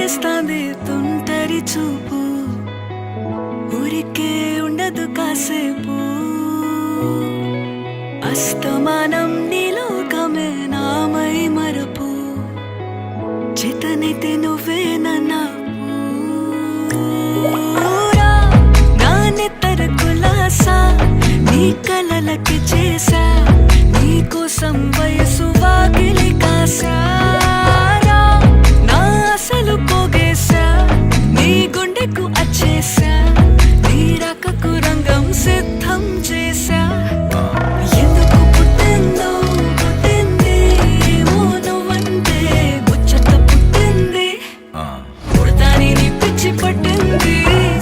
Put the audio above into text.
చేస్తాంది తుంటరి చూపు ఊరికే ఉండదు కాసేపు అస్తమానం నీలోకమే నామై మరపు చేతనైతే నువ్వే నాన్నెత్తర కులాసా నీ కలలకి చేసా నీ కోసం వయసు వాకిలి కాసా నా అసలు పోగేసా నీ గుండెకు అచ్చేసా